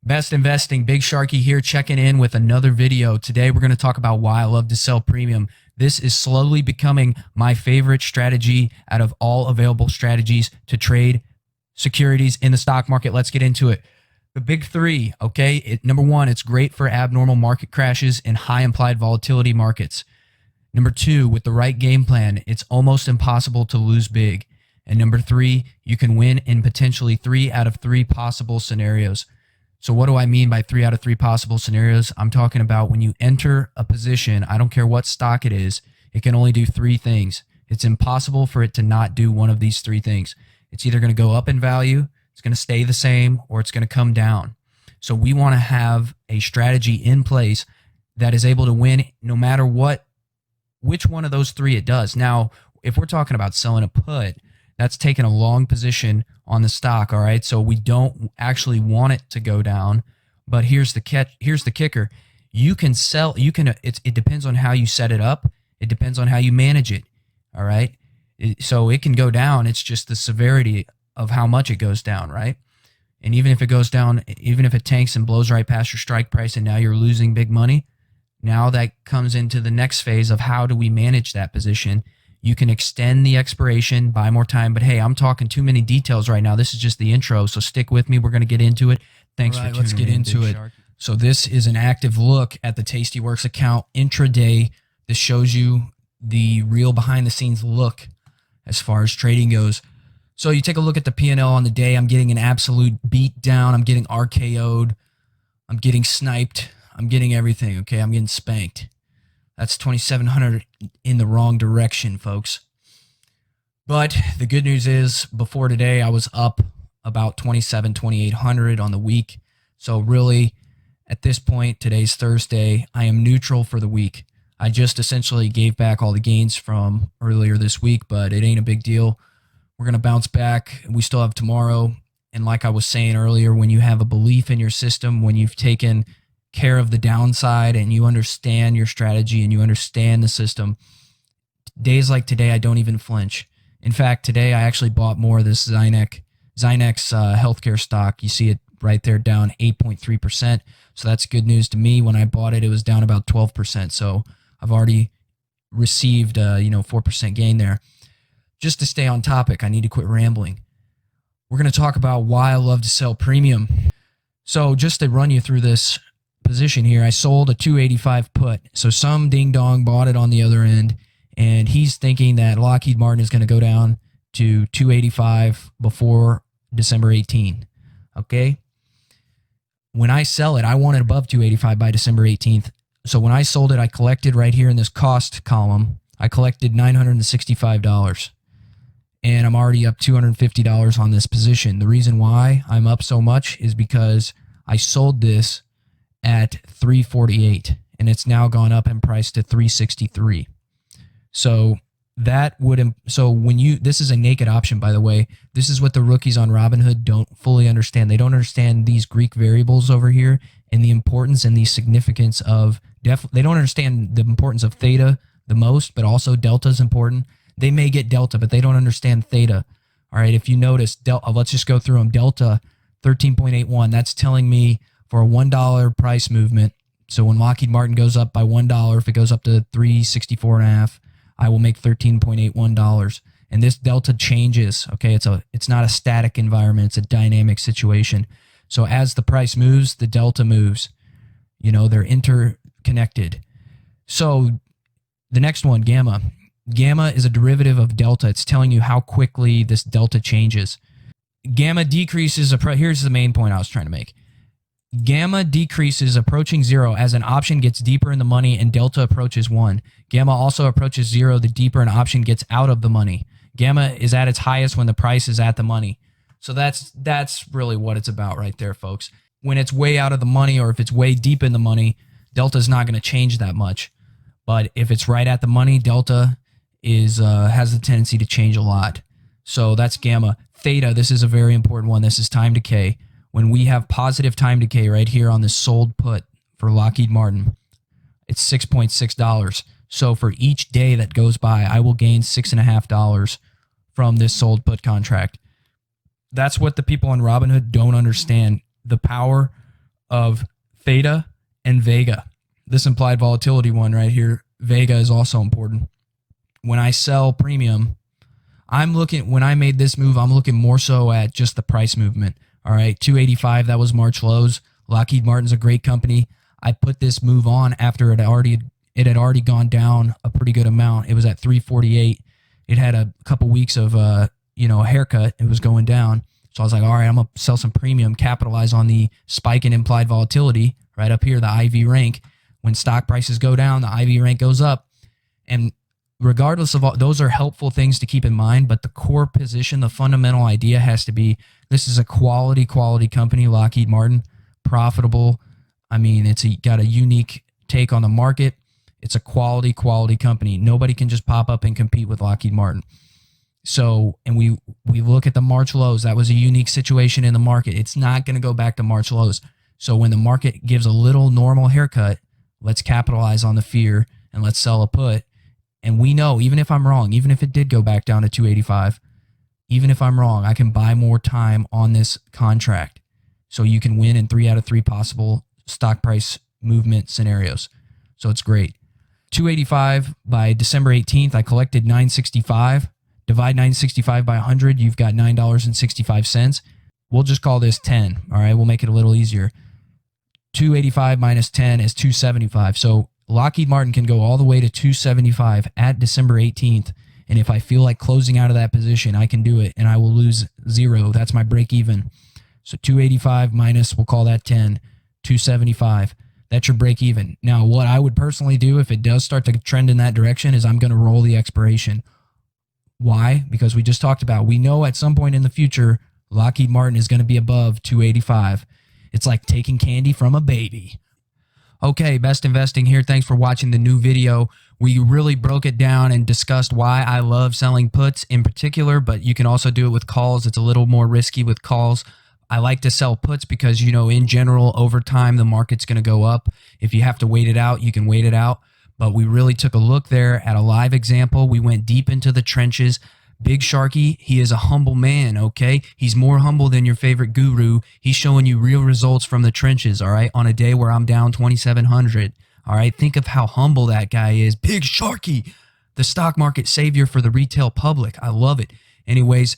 Best Investing, Big Sharky here, checking in with another video. Today we're going to talk about why I love to sell premium. This is slowly becoming my favorite strategy out of all available strategies to trade securities in the stock market. Let's get into it. The big three, okay? Number one, it's great for abnormal market crashes and high implied volatility markets. Number two, with the right game plan, it's almost impossible to lose big. And number three, you can win in potentially 3 out of 3 possible scenarios. So what do I mean by 3 out of 3 possible scenarios? I'm talking about when you enter a position, I don't care what stock it is, it can only do 3 things. It's impossible for it to not do one of these 3 things. It's either going to go up in value, it's going to stay the same, or it's going to come down. So we want to have a strategy in place that is able to win no matter which one of those 3 it does. Now, if we're talking about selling a put, that's taking a long position on the stock, all right? So we don't actually want it to go down, but here's the kicker. You can sell, it depends on how you set it up. It depends on how you manage it, all right? So it can go down. It's just the severity of how much it goes down, right? And even if it goes down, even if it tanks and blows right past your strike price and now you're losing big money, now that comes into the next phase of how do we manage that position. You can extend the expiration, buy more time, but hey, I'm talking too many details right now. This is just the intro, so stick with me. We're going to get into it. Thanks for tuning in. Let's get into it. So this is an active look at the Tastyworks account intraday. This shows you the real behind-the-scenes look as far as trading goes. So you take a look at the P&L on the day. I'm getting an absolute beat down. I'm getting RKO'd. I'm getting sniped. I'm getting everything, okay? I'm getting spanked. That's 2,700 in the wrong direction, folks. But the good news is, before today, I was up about 2,800 on the week. So really, at this point, today's Thursday, I am neutral for the week. I just essentially gave back all the gains from earlier this week, but it ain't a big deal. We're going to bounce back. We still have tomorrow. And like I was saying earlier, when you have a belief in your system, when you've taken care of the downside and you understand your strategy and you understand the system, days like today, I don't even flinch. In fact, today I actually bought more of this Zynex healthcare stock. You see it right there, down 8.3%. So that's good news to me. When I bought it, it was down about 12%. So I've already received 4% gain there. Just to stay on topic, I need to quit rambling. We're going to talk about why I love to sell premium. So just to run you through this position here, I sold a 285 put. So some ding dong bought it on the other end, and he's thinking that Lockheed Martin is going to go down to 285 before December 18. Okay? When I sell it, I want it above 285 by December 18th. So when I sold it, I collected right here in this cost column, I collected $965. And I'm already up $250 on this position. The reason why I'm up so much is because I sold this at 348 and it's now gone up in price to 363. So that would, this is a naked option, by the way. This is what the rookies on Robinhood don't fully understand. They don't understand these Greek variables over here and the importance and the significance of, they don't understand the importance of theta the most, but also delta is important. They may get delta, but they don't understand theta. All right, if you notice, let's just go through them. Delta, 13.81, that's telling me for a $1 price movement. So when Lockheed Martin goes up by $1, if it goes up to 364.5, I will make $13.81. And this delta changes. Okay, it's not a static environment, it's a dynamic situation. So as the price moves, the delta moves. They're interconnected. So the next one, gamma. Gamma is a derivative of delta. It's telling you how quickly this delta changes. Gamma decreases, here's the main point I was trying to make. Gamma decreases approaching 0 as an option gets deeper in the money and delta approaches 1. Gamma also approaches 0 the deeper an option gets out of the money. Gamma is at its highest when the price is at the money. So that's really what it's about right there, folks. When it's way out of the money or if it's way deep in the money, delta is not going to change that much. But if it's right at the money, delta has the tendency to change a lot. So that's gamma. Theta, this is a very important one. This is time decay. When we have positive time decay right here on this sold put for Lockheed Martin, it's $6.6. So for each day that goes by, I will gain $6.50 from this sold put contract. That's what the people on Robinhood don't understand. The power of theta and vega. This implied volatility one right here, vega, is also important. When I sell premium, when I made this move, I'm looking more so at just the price movement. All right, 285, that was March lows. Lockheed Martin's a great company. I put this move on after it had already gone down a pretty good amount. It was at 348. It had a couple weeks of a haircut. It was going down. So I was like, all right, I'm going to sell some premium, capitalize on the spike in implied volatility right up here, the IV rank. When stock prices go down, the IV rank goes up. And regardless of all, those are helpful things to keep in mind, but the core position, the fundamental idea has to be, this is a quality company, Lockheed Martin, profitable. I mean, it's got a unique take on the market. It's a quality company. Nobody can just pop up and compete with Lockheed Martin. So, and we look at the March lows. That was a unique situation in the market. It's not going to go back to March lows. So when the market gives a little normal haircut, let's capitalize on the fear and let's sell a put. And we know, even if I'm wrong, even if it did go back down to 285, even if I'm wrong, I can buy more time on this contract. So you can win in 3 out of 3 possible stock price movement scenarios. So it's great. 285 by December 18th, I collected 965. Divide 965 by 100, you've got $9.65. We'll just call this 10. All right, we'll make it a little easier. 285 minus 10 is 275. So Lockheed Martin can go all the way to 275 at December 18th. And if I feel like closing out of that position, I can do it and I will lose 0. That's my break even. So 285 minus, we'll call that 10, 275. That's your break even. Now, what I would personally do if it does start to trend in that direction is I'm going to roll the expiration. Why? Because we just talked about, we know at some point in the future, Lockheed Martin is going to be above 285. It's like taking candy from a baby. Okay, Best Investing here. Thanks for watching the new video. We really broke it down and discussed why I love selling puts in particular, but you can also do it with calls. It's a little more risky with calls. I like to sell puts because, in general, over time, the market's going to go up. If you have to wait it out, you can wait it out. But we really took a look there at a live example. We went deep into the trenches. Big Sharky, he is a humble man, okay? He's more humble than your favorite guru. He's showing you real results from the trenches, all right? On a day where I'm down 2,700, all right? Think of how humble that guy is. Big Sharky, the stock market savior for the retail public. I love it. Anyways,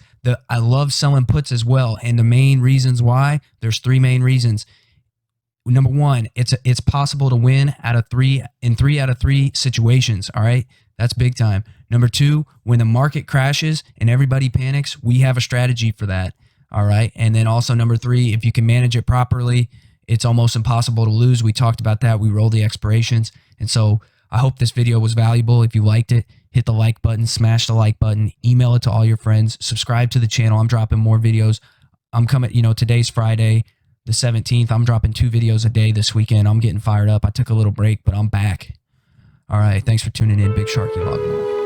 I love selling puts as well. And the main reasons why, there's 3 main reasons. Number 1, it's possible to win in 3 out of 3 situations, all right? That's big time. Number 2, when the market crashes and everybody panics, we have a strategy for that, all right? And then also number 3, if you can manage it properly, it's almost impossible to lose. We talked about that. We roll the expirations. And so I hope this video was valuable. If you liked it, hit the like button, smash the like button, email it to all your friends, subscribe to the channel. I'm dropping more videos. I'm coming, today's Friday, the 17th. I'm dropping 2 videos a day this weekend. I'm getting fired up. I took a little break, but I'm back. All right. Thanks for tuning in. Big Sharky Log.